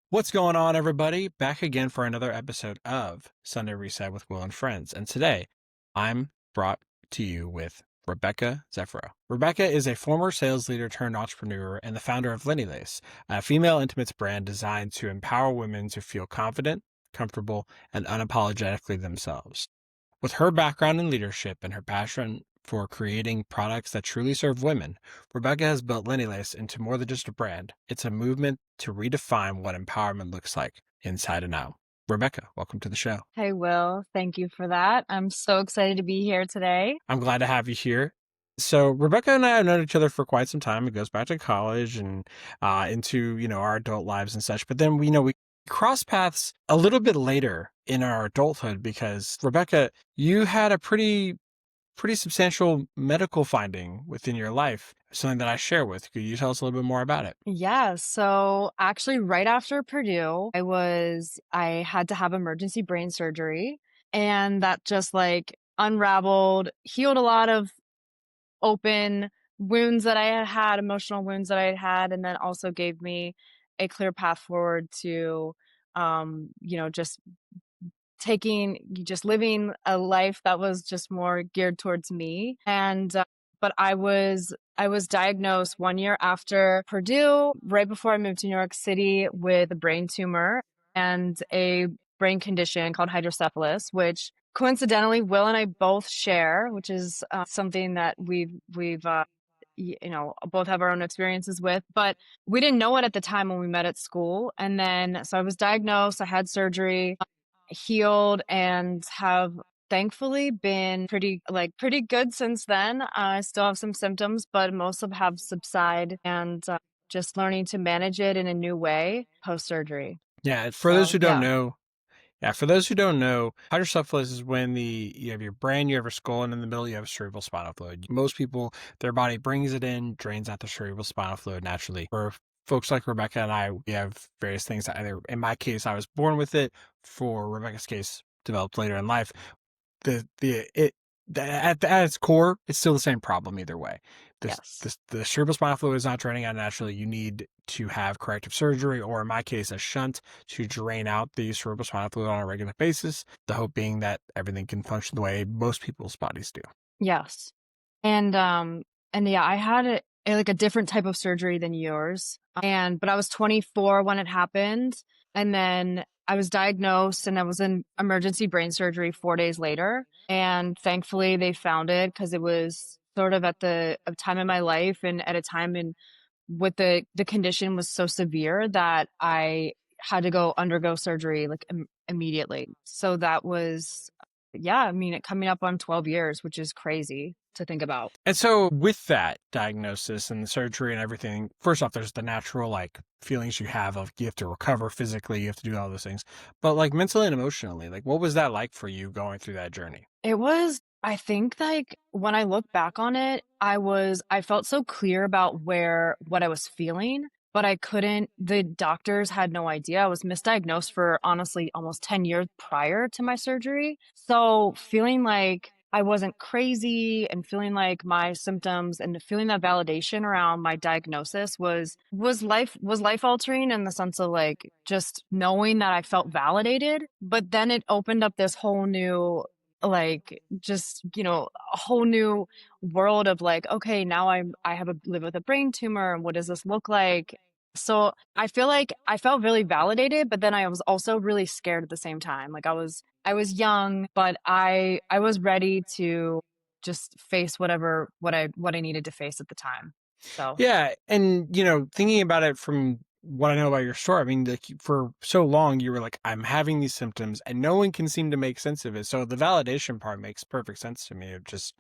What's going on, everybody? Back again for another episode of Sunday Reset with Will and Friends. And today I'm brought to you with Rebekah Zeffiro. Rebekah is a former sales leader turned entrepreneur and the founder of LENILACE, a female intimates brand designed to empower women to feel confident, comfortable, and unapologetically themselves. With her background in leadership and her passion for creating products that truly serve women, Rebekah has built LENILACE into more than just a brand. It's a movement to redefine what empowerment looks like inside and out. Rebekah, welcome to the show. Hey, Will. Thank you for that. I'm so excited to be here today. I'm glad to have you here. So Rebekah and I have known each other for quite some time. It goes back to college and into our adult lives and such. But then we cross paths a little bit later in our adulthood because Rebekah, you had a pretty substantial medical finding within your life, something that I share with. Could you tell us a little bit more about it? Yeah, so actually right after Purdue, I had to have emergency brain surgery, and that just like unraveled, healed a lot of open wounds that I had had, emotional wounds that I had had, and then also gave me a clear path forward to just living a life that was just more geared towards me. And but I was diagnosed 1 year after Purdue, right before I moved to New York City, with a brain tumor and a brain condition called hydrocephalus, which coincidentally Will and I both share, which is something that we've both have our own experiences with, but we didn't know it at the time when we met at school. And then so I was diagnosed, I had surgery, healed, and have thankfully been pretty good since then. I still have some symptoms, but most of have subsided, and just learning to manage it in a new way post surgery. Yeah, for those So who don't yeah. know, for those who don't know, hydrocephalus is when you have your brain, you have your skull, and in the middle you have cerebral spinal fluid. Most people, their body brings it in, drains out the cerebral spinal fluid naturally. For folks like Rebekah and I, we have various things that either, in my case, I was born with it. For Rebekah's case, developed later in life. At its core, it's still the same problem either way. Yes. The cerebral spinal fluid is not draining out naturally. You need to have corrective surgery, or in my case, a shunt to drain out the cerebral spinal fluid on a regular basis. The hope being that everything can function the way most people's bodies do. Yes. And yeah, I had like a different type of surgery than yours. But I was 24 when it happened, and then I was diagnosed and I was in emergency brain surgery 4 days later. And thankfully they found it because it was sort of at a time in my life and at a time in with the condition was so severe that I had to go undergo surgery like immediately. So that was, yeah, I mean, it coming up on 12 years, which is crazy to think about. And so, with that diagnosis and the surgery and everything, first off, there's the natural feelings you have of you have to recover physically, you have to do all those things, but mentally and emotionally, what was that like for you going through that journey? It was, I think, like when I look back on it, I felt so clear about what I was feeling, but the doctors had no idea. I was misdiagnosed for honestly almost 10 years prior to my surgery. So feeling like I wasn't crazy and feeling like my symptoms and feeling that validation around my diagnosis was life altering, in the sense of like just knowing that I felt validated. But then it opened up this whole new, like, just a whole new world of like, okay, now I have a live with a brain tumor, and what does this look like? So I feel like I felt really validated, but then I was also really scared at the same time. Like I was young, but I was ready to just face what I needed to face at the time. So Yeah, and thinking about it from what I know about your story, I mean, for so long you were like, I'm having these symptoms, and no one can seem to make sense of it. So the validation part makes perfect sense to me. Of just,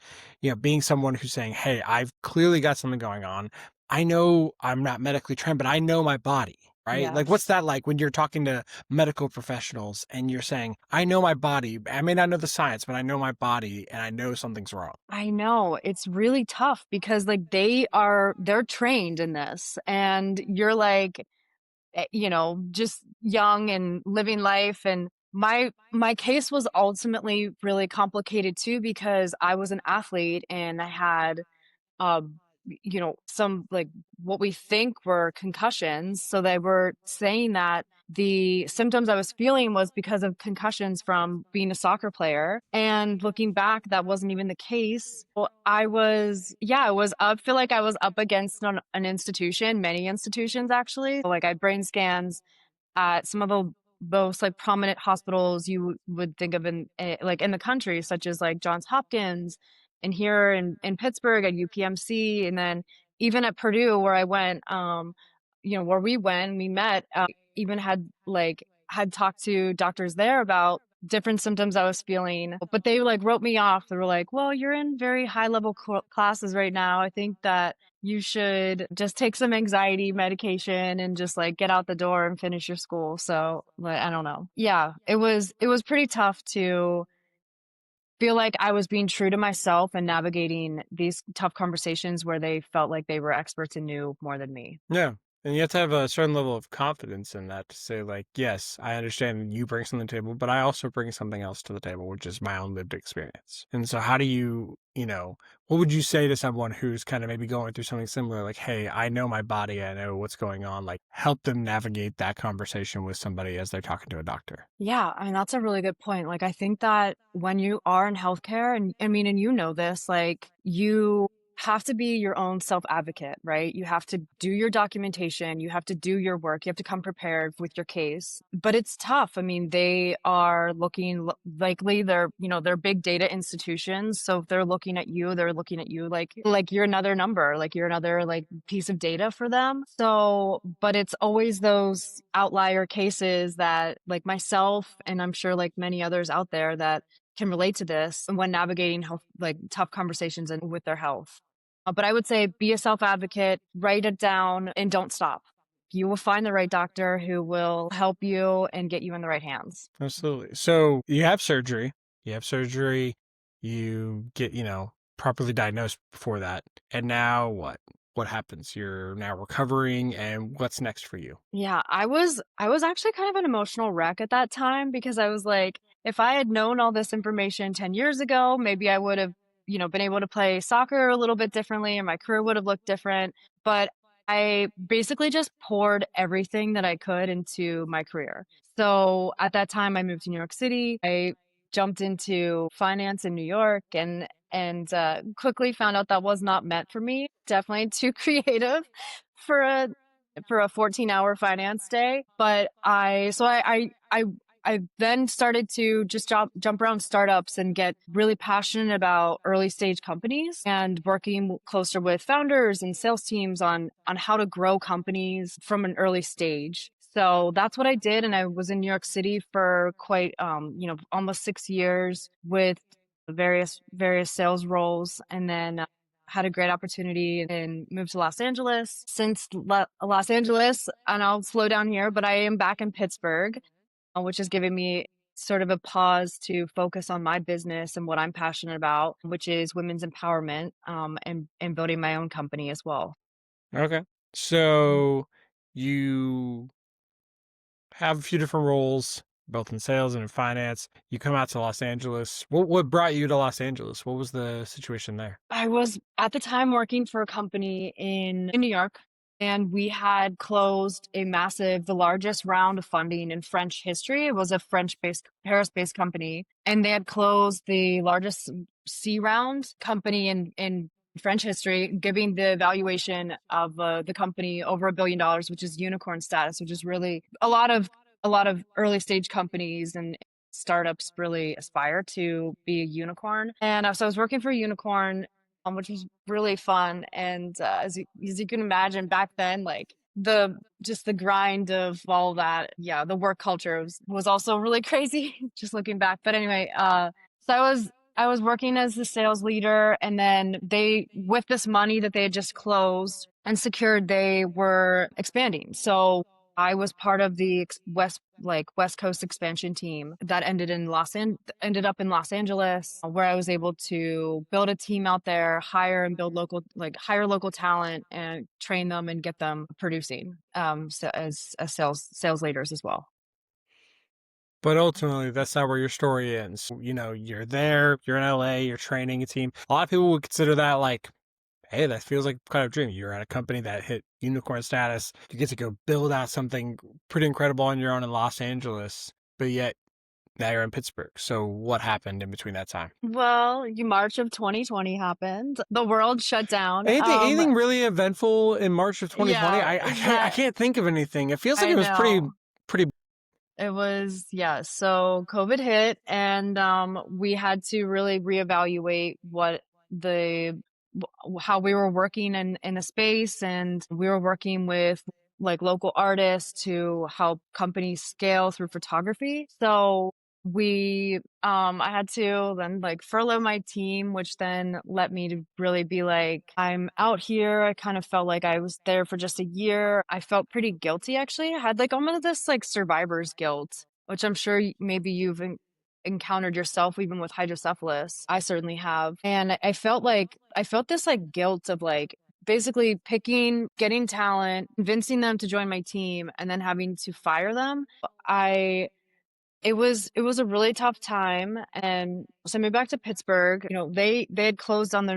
being someone who's saying, "Hey, I've clearly got something going on. I know I'm not medically trained, but I know my body." Right? Like, what's yes. that like when you're talking to medical professionals and you're saying, I know my body. I may not know the science, but I know my body and I know something's wrong. I know, it's really tough because like they're trained in this, and you're like, just young and living life. And my case was ultimately really complicated too, because I was an athlete and I had some like what we think were concussions. So they were saying that the symptoms I was feeling was because of concussions from being a soccer player. And looking back, that wasn't even the case. Well, I feel like I was up against an institution, many institutions actually. Like I had brain scans at some of the most like prominent hospitals you would think of like in the country, such as like Johns Hopkins, and here in Pittsburgh at UPMC, and then even at Purdue where I went, where we met, even had talked to doctors there about different symptoms I was feeling, but they like wrote me off. They were like, "Well, you're in very high level classes right now. I think that you should just take some anxiety medication and just like get out the door and finish your school." So, like, I don't know. Yeah, it was pretty tough to feel like I was being true to myself and navigating these tough conversations where they felt like they were experts and knew more than me. Yeah. And you have to have a certain level of confidence in that to say, like, yes, I understand you bring something to the table, but I also bring something else to the table, which is my own lived experience. And so, how do you, what would you say to someone who's kind of maybe going through something similar? Like, hey, I know my body, I know what's going on. Like, help them navigate that conversation with somebody as they're talking to a doctor. Yeah, I mean, that's a really good point. Like, I think that when you are in healthcare, and I mean, and you know this, like, you have to be your own self advocate, right? You have to do your documentation, you have to do your work, you have to come prepared with your case. But it's tough. I mean, they are likely they're big data institutions. So if they're looking at you, they're looking at you like you're another number, like you're another like piece of data for them. So, but it's always those outlier cases that like myself, and I'm sure like many others out there that can relate to this when navigating health, like tough conversations and with their health. But I would say be a self advocate, write it down, and don't stop. You will find the right doctor who will help you and get you in the right hands. Absolutely. So, you have surgery, you get, properly diagnosed before that. And now what? What happens? You're now recovering, and what's next for you? Yeah, I was actually kind of an emotional wreck at that time because I was like, if I had known all this information 10 years ago, maybe I would have, been able to play soccer a little bit differently and my career would have looked different. But I basically just poured everything that I could into my career. So at that time I moved to New York City. I jumped into finance in New York and quickly found out that was not meant for me. Definitely too creative for a 14-hour finance day. But I then started to just jump around startups and get really passionate about early stage companies and working closer with founders and sales teams on how to grow companies from an early stage. So that's what I did, and I was in New York City for quite almost 6 years with various sales roles, and then had a great opportunity and moved to Los Angeles. Since Los Angeles, and I'll slow down here, but I am back in Pittsburgh, which is giving me sort of a pause to focus on my business and what I'm passionate about, which is women's empowerment, and building my own company as well. Okay. So, you have a few different roles, both in sales and in finance. You come out to Los Angeles. What brought you to Los Angeles? What was the situation there? I was at the time working for a company in New York, and we had closed the largest round of funding in French history. It was a Paris-based company, and they had closed the largest C round company in French history, giving the valuation of the company over $1 billion, which is unicorn status, which is really a lot of early stage companies and startups really aspire to be a unicorn. And so I was working for a unicorn, which was really fun. And as you can imagine, back then, like the grind of all that, yeah, the work culture was also really crazy. Just looking back, but anyway, so I was working as the sales leader, and then with this money that they had just closed and secured, they were expanding. So I was part of the West Coast expansion team that ended up in Los Angeles, where I was able to build a team out there, hire local talent and train them and get them producing, so as sales leaders as well. But ultimately, that's not where your story ends. You're there, you're in LA, you're training a team. A lot of people would consider that like Hey, that feels like kind of dream. You're at a company that hit unicorn status. You get to go build out something pretty incredible on your own in Los Angeles, but yet now you're in Pittsburgh. So what happened in between that time? Well, March of 2020 happened. The world shut down. Anything really eventful in March of 2020? Yeah, I that can't think of anything. It feels like I it was know. pretty. It was, yeah. So COVID hit, and we had to really reevaluate how we were working in a space, and we were working with like local artists to help companies scale through photography. So I had to then like furlough my team, which then let me to really be like, I'm out here. I kind of felt like I was there for just a year. I felt pretty guilty actually. I had like almost this like survivor's guilt, which I'm sure maybe you've encountered yourself even with hydrocephalus. I certainly have. And I felt this like guilt of like basically getting talent, convincing them to join my team, and then having to fire them. I it was a really tough time, and so I moved back to Pittsburgh. They had closed on their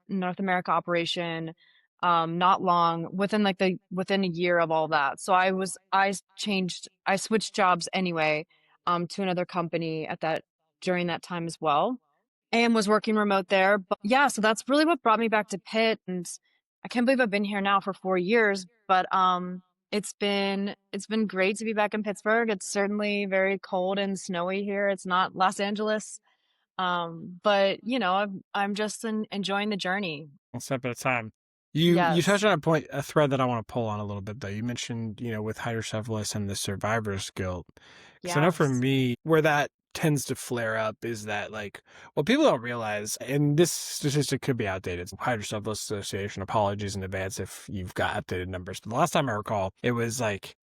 North America operation, not long within a year of all that. So I switched jobs anyway, to another company during that time as well, and was working remote there. But yeah, so that's really what brought me back to Pitt, and I can't believe I've been here now for 4 years. But it's been great to be back in Pittsburgh. It's certainly very cold and snowy here. It's not Los Angeles, but I'm just enjoying the journey. One step at a time. You touched Yes, on a thread that I want to pull on a little bit though. You mentioned, with hydrocephalus and the survivor's guilt. Because I know for yes, me, where that tends to flare up is that like what people don't realize, and this statistic could be outdated. Hydrocephalus Association, apologies in advance if you've got updated numbers. But the last time I recall, it was like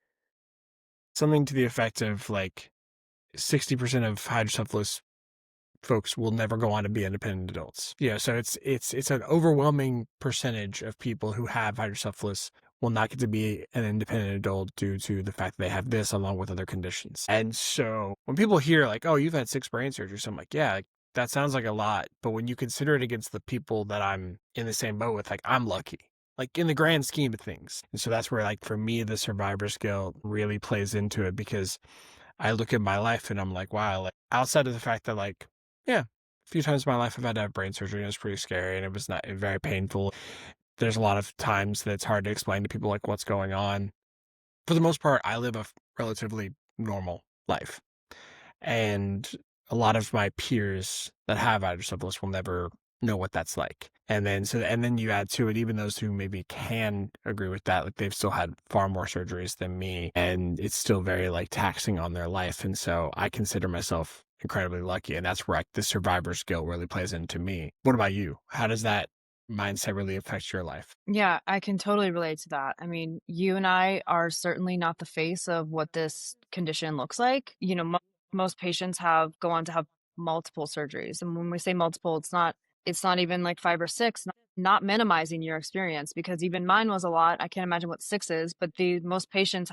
something to the effect of like 60% of hydrocephalus folks will never go on to be independent adults. So it's an overwhelming percentage of people who have hydrocephalus will not get to be an independent adult due to the fact that they have this along with other conditions. And so when people hear like, oh, you've had 6 brain surgeries, I'm like, yeah, like, that sounds like a lot. But when you consider it against the people that I'm in the same boat with, like I'm lucky. Like in the grand scheme of things. And so that's where like for me the survivor's guilt really plays into it because I look at my life and I'm like, wow, like outside of the fact that like, yeah, a few times in my life I've had to have brain surgery and it was pretty scary and it was not very painful. There's a lot of times that it's hard to explain to people like what's going on. For the most part, I live a relatively normal life. And a lot of my peers that have hydrocephalus will never know what that's like. And then you add to it, even those who maybe can agree with that, like they've still had far more surgeries than me, and it's still very like taxing on their life. And so I consider myself incredibly lucky, and that's where like, the survivor's guilt really plays into me. What about you? How does that mindset really affect your life? yeah, I can totally relate to that. I mean, you and I are certainly not the face of what this condition looks like. Most patients have go on to have multiple surgeries, and when we say multiple, it's not even like 5 or 6. Not minimizing your experience, because even mine was a lot. I can't imagine what 6 is, but the most patients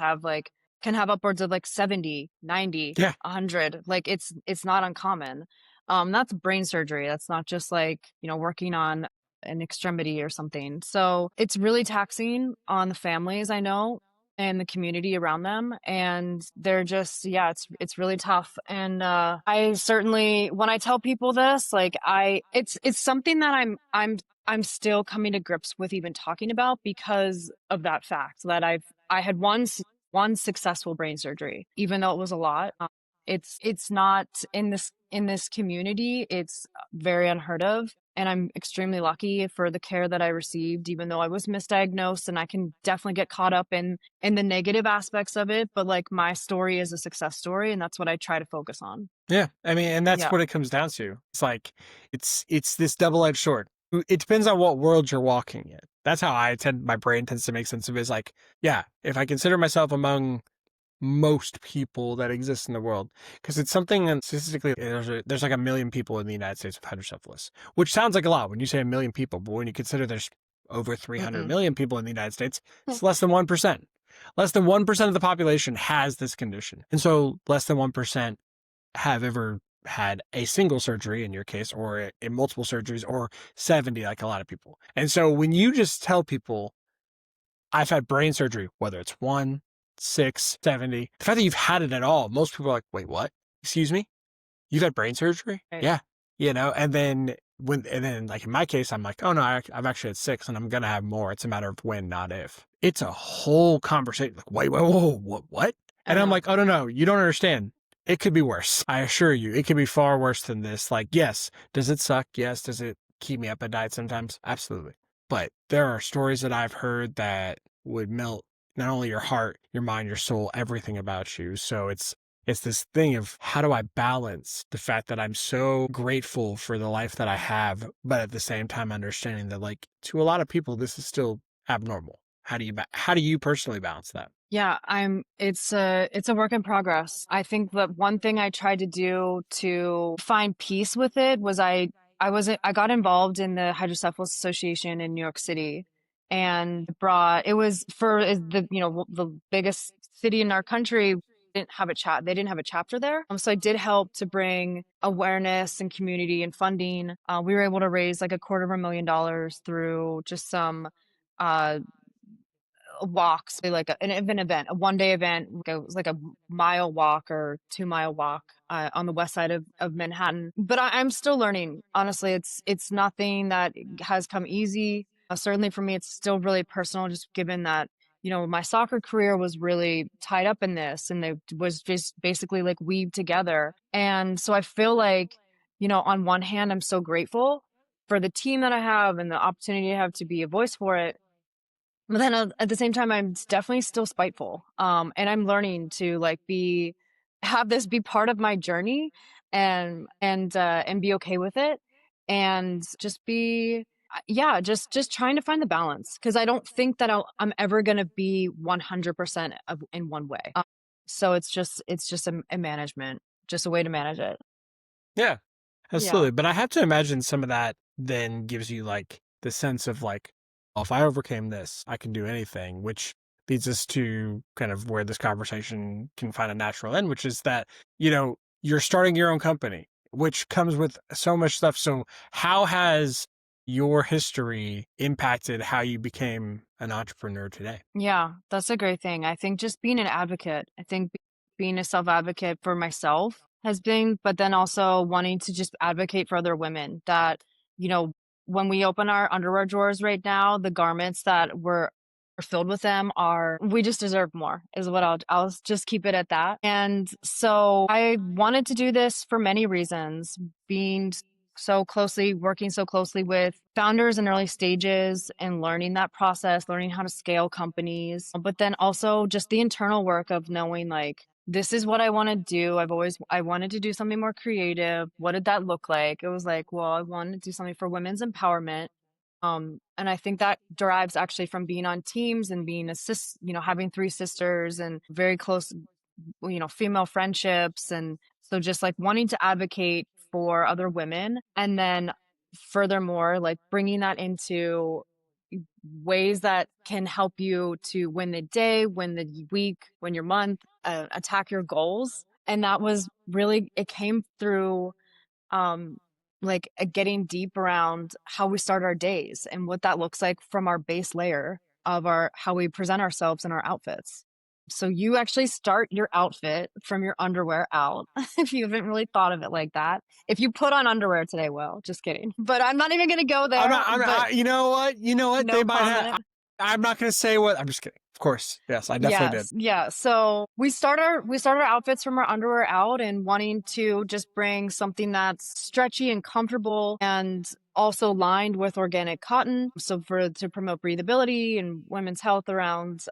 can have upwards of like 70, 90, Yeah. 100. Like it's not uncommon. That's brain surgery. That's not just like, working on an extremity or something. So it's really taxing on the families I know and the community around them. And they're just, yeah, it's really tough. And I certainly, when I tell people this, like it's something that I'm still coming to grips with even talking about, because of that fact that I had one successful brain surgery, even though it was a lot. It's not in this community. It's very unheard of. And I'm extremely lucky for the care that I received, even though I was misdiagnosed, and I can definitely get caught up in the negative aspects of it. But like my story is a success story, and that's what I try to focus on. Yeah. I mean, and that's Yeah. what it comes down to. It's like it's this double-edged sword. It depends on what world you're walking in. That's how my brain tends to make sense of it. Is like, yeah, if I consider myself among most people that exist in the world, because it's something that statistically there's like 1 million people in the United States with hydrocephalus, which sounds like a lot when you say 1 million people, but when you consider there's over 300 Mm-mm. million people in the United States, it's less than 1%. Less than 1% of the population has this condition. And so less than 1% have ever had a single surgery in your case, or in multiple surgeries, or 70, like a lot of people. And so when you just tell people, I've had brain surgery, whether it's 1, 6, 70, the fact that you've had it at all, most people are like, wait, what? Excuse me? You've had brain surgery? Right. Yeah. And then like in my case, I'm like, oh no, I've actually had 6 and I'm going to have more. It's a matter of when, not if. It's a whole conversation. Like, wait, whoa, whoa, what? And I'm Uh-huh. like, oh no, you don't understand. It could be worse. I assure you, it could be far worse than this. Like, yes, does it suck? Yes. Does it keep me up at night sometimes? Absolutely. But there are stories that I've heard that would melt not only your heart, your mind, your soul, everything about you. So it's this thing of how do I balance the fact that I'm so grateful for the life that I have, but at the same time understanding that, like, to a lot of people this is still abnormal. How do you personally balance that? Yeah, it's a work in progress. I think that one thing I tried to do to find peace with it was I got involved in the Hydrocephalus Association in New York City, and brought it was for is the the biggest city in our country didn't have a chat they didn't have a chapter there. So I did help to bring awareness and community and funding. We were able to raise like $250,000 through just some uh walks, like an event, a 1 day event. Like it was like a mile walk or 2 mile walk on the west side of Manhattan. But I'm still learning. Honestly, it's nothing that has come easy. Certainly for me, it's still really personal, just given that my soccer career was really tied up in this, and it was just basically like weaved together. And so I feel like, on one hand, I'm so grateful for the team that I have and the opportunity I have to be a voice for it, but then at the same time, I'm definitely still spiteful. And I'm learning to like have this be part of my journey, and be okay with it, and just be yeah, just trying to find the balance, because I don't think that I'm ever gonna be 100% in one way. So it's just a management, just a way to manage it. Yeah, Yeah. absolutely. But I have to imagine some of that then gives you like the sense of like, well, if I overcame this, I can do anything, which leads us to kind of where this conversation can find a natural end, which is that, you're starting your own company, which comes with so much stuff. So how has your history impacted how you became an entrepreneur today? Yeah, that's a great thing. I think just being an advocate, I think being a self advocate for myself has been, but then also wanting to just advocate for other women that, you know, when we open our underwear drawers right now, the garments that are filled with them we just deserve more, is what I'll just keep it at that. And so I wanted to do this for many reasons, being working so closely with founders in early stages and learning that process, learning how to scale companies, but then also just the internal work of knowing like, this is what I want to do. I wanted to do something more creative. What did that look like? It was like, well, I wanted to do something for women's empowerment. And I think that derives actually from being on teams and being having 3 sisters and very close, female friendships. And so just like wanting to advocate for other women. And then furthermore, like bringing that into ways that can help you to win the day, win the week, win your month, attack your goals. And that was really, it came through um like getting deep around how we start our days and what that looks like from our base layer of our how we present ourselves in our outfits. So you actually start your outfit from your underwear out. If you haven't really thought of it like that. If you put on underwear today, well, just kidding. But I'm not even going to go there, but You know what? You know what? They no might have. comment. I'm not going to say what. I'm just kidding. Of course. Yes, I definitely did. Yes, yeah. So we start our outfits from our underwear out, and wanting to just bring something that's stretchy and comfortable, and also lined with organic cotton. So to promote breathability and women's health around,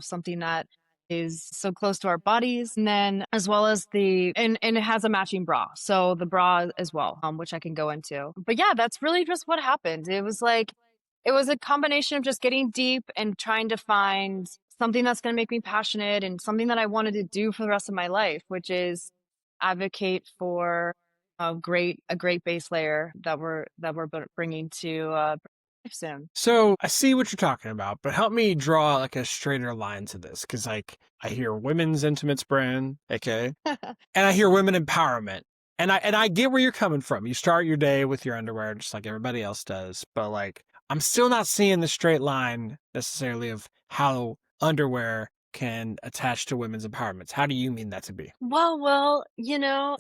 something that is so close to our bodies. And then as well as and it has a matching bra. So the bra as well, which I can go into. But yeah, that's really just what happened. It was a combination of just getting deep and trying to find something that's going to make me passionate and something that I wanted to do for the rest of my life, which is advocate for a great base layer that we're bringing to soon. So I see what you're talking about, but help me draw like a straighter line to this, because like I hear women's intimates brand, okay, and I hear women empowerment, And I get where you're coming from. You start your day with your underwear just like everybody else does, but like I'm still not seeing the straight line necessarily of how underwear can attach to women's empowerment. How do you mean that to be? Well,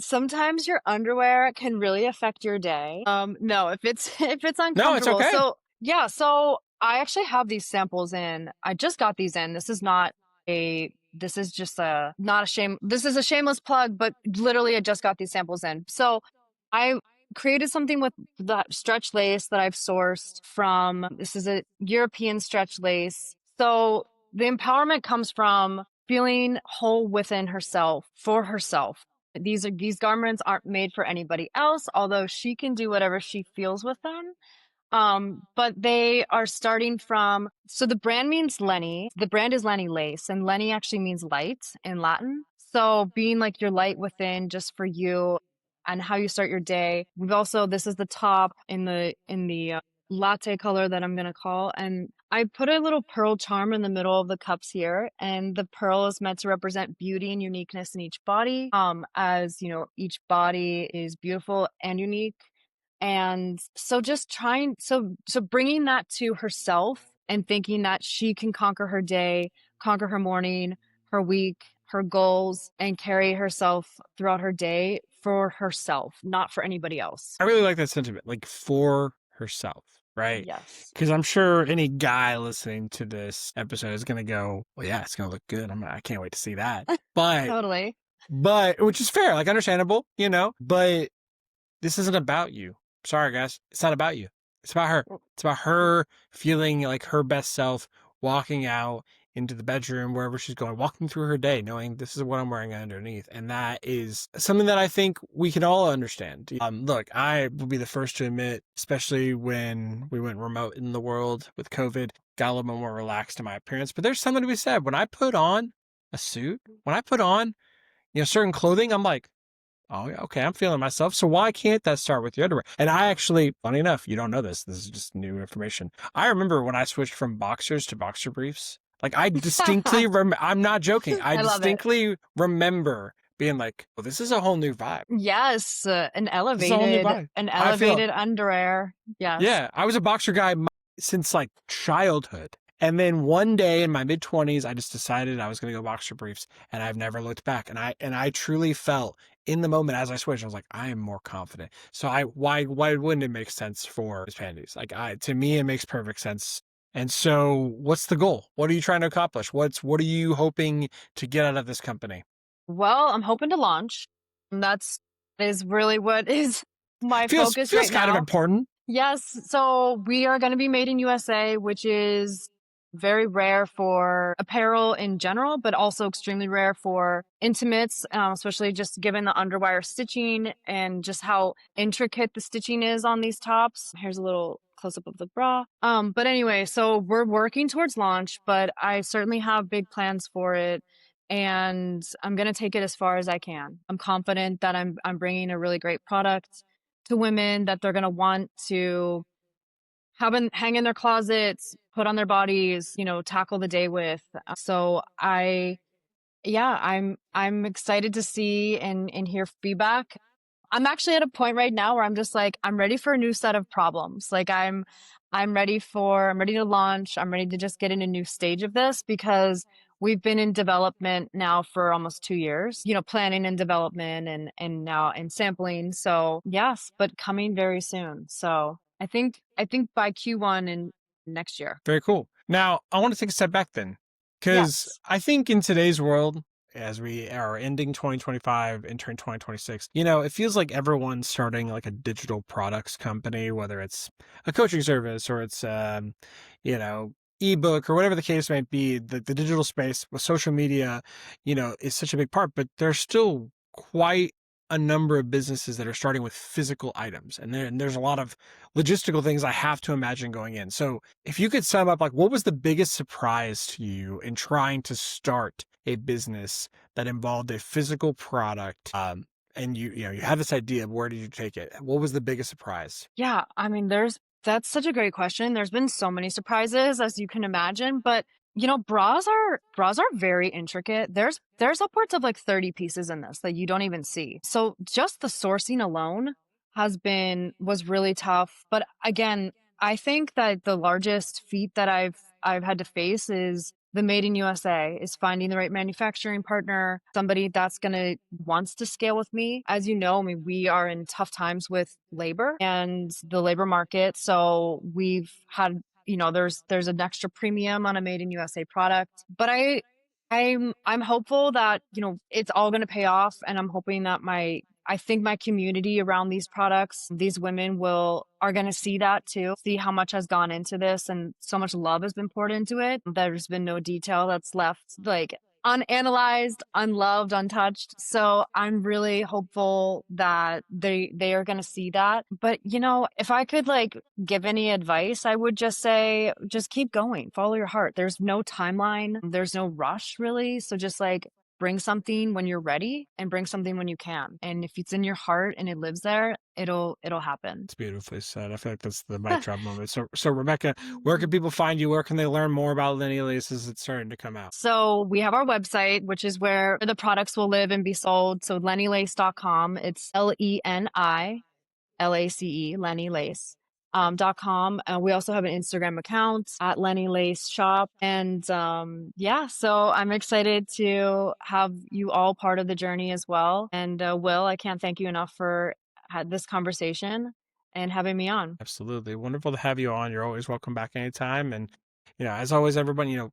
sometimes your underwear can really affect your day. No, if it's if it's No, it's uncomfortable. okay. So, yeah, so I actually have these samples in. I just got these in. This is just a not a shame. This is a shameless plug, but literally I just got these samples in. So, I created something with that stretch lace that I've sourced from. This is a European stretch lace. So, the empowerment comes from feeling whole within herself, for herself. These garments aren't made for anybody else, although she can do whatever she feels with them. But they are starting from, so the brand means Lenny. The brand is LENILACE, and Lenny actually means light in Latin. So being like your light within just for you and how you start your day. This is the top in the latte color that I'm gonna call, and I put a little pearl charm in the middle of the cups here, and the pearl is meant to represent beauty and uniqueness in each body. As you know, each body is beautiful and unique. And so just bringing that to herself and thinking that she can conquer her day, conquer her morning, her week, her goals, and carry herself throughout her day for herself, not for anybody else. I really like that sentiment, like for herself, right? Yes. Because I'm sure any guy listening to this episode is gonna go, "Well, yeah, it's gonna look good. I can't wait to see that." But, Totally. but which is fair, like understandable, you know. But this isn't about you. Sorry, guys, it's not about you. It's about her. It's about her feeling like her best self, walking out into the bedroom, wherever she's going, walking through her day, knowing this is what I'm wearing underneath. And that is something that I think we can all understand. Look, I will be the first to admit, especially when we went remote in the world with COVID, got a little bit more relaxed in my appearance. But there's something to be said. When I put on a suit, when I put on, certain clothing, I'm like, oh, yeah, okay, I'm feeling myself. So why can't that start with your underwear? And I actually, funny enough, you don't know this. This is just new information. I remember when I switched from boxers to boxer briefs. Like I distinctly I'm not joking. I I love it. distinctly remember being like, well, this is a whole new vibe. Yes, This is a whole new vibe. an I feel, elevated underwear. Yes. yeah, I was a boxer guy since like childhood. And then one day in my mid 20s, I just decided I was going to go boxer briefs, and I've never looked back. And I truly felt in the moment as I switched, I was like, I am more confident. So why wouldn't it make sense for his panties? Like to me, it makes perfect sense. And so what's the goal? What are you trying to accomplish? What are you hoping to get out of this company? Well, I'm hoping to launch. That's is really what is my focus Feels right kind of now. important. Yes, so we are going to be made in USA, which is very rare for apparel in general, but also extremely rare for intimates, especially just given the underwire stitching and just how intricate the stitching is on these tops. Here's a little close up of the bra. But anyway, so we're working towards launch, but I certainly have big plans for it. And I'm going to take it as far as I can. I'm confident that I'm bringing a really great product to women that they're going to want to hang in their closets, put on their bodies, tackle the day with. So I'm excited to see and hear feedback. I'm actually at a point right now where I'm just like, I'm ready for a new set of problems. Like I'm ready to launch. I'm ready to just get in a new stage of this because we've been in development now for almost 2 years, planning and development and now in sampling. So yes, but coming very soon. So I think by Q1 in next year. Very cool. Now, I want to take a step back then, because Yes. I think in today's world, as we are ending 2025, entering 2026, it feels like everyone's starting like a digital products company, whether it's a coaching service or it's, ebook or whatever the case might be. The digital space with social media, is such a big part, but there's still quite a number of businesses that are starting with physical items. And there's a lot of logistical things I have to imagine going in. So if you could sum up, like, what was the biggest surprise to you in trying to start a business that involved a physical product? And you had this idea, where did you take it? What was the biggest surprise? Yeah, I mean, that's such a great question. There's been so many surprises, as you can imagine, but bras are very intricate. There's upwards of like 30 pieces in this that you don't even see. So just the sourcing alone was really tough. But again, I think that the largest feat that I've had to face is the made in USA, is finding the right manufacturing partner, somebody that's gonna wants to scale with me. As you know, I mean, we are in tough times with labor and the labor market. So we've had, there's an extra premium on a made in USA product. But I'm hopeful that, it's all gonna pay off, and I'm hoping that I think my community around these products, these women are going to see that too, see how much has gone into this and so much love has been poured into it. There's been no detail that's left like unanalyzed, unloved, untouched. So I'm really hopeful that they are going to see that. But if I could like give any advice, I would just say just keep going, follow your heart. There's no timeline, there's no rush really. So just like bring something when you're ready and bring something when you can. And if it's in your heart and it lives there, it'll happen. It's beautifully said. I feel like that's the mic drop moment. So Rebekah, where can people find you? Where can they learn more about LENILACE as it's starting to come out? So we have our website, which is where the products will live and be sold. So LENILACE.com. It's LENILACE, LENILACE. .com. We also have an Instagram account at LENILACE Shop. And yeah, so I'm excited to have you all part of the journey as well. And Will, I can't thank you enough for this conversation and having me on. Absolutely. Wonderful to have you on. You're always welcome back anytime. And, as always, everyone,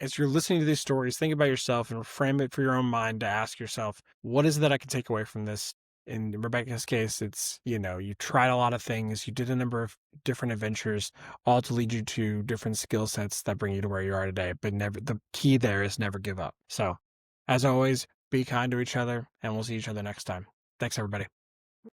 as you're listening to these stories, think about yourself and frame it for your own mind to ask yourself, what is it that I can take away from this? In Rebekah's case, it's, you tried a lot of things, you did a number of different adventures, all to lead you to different skill sets that bring you to where you are today. But the key there is never give up. So, as always, be kind to each other, and we'll see each other next time. Thanks, everybody.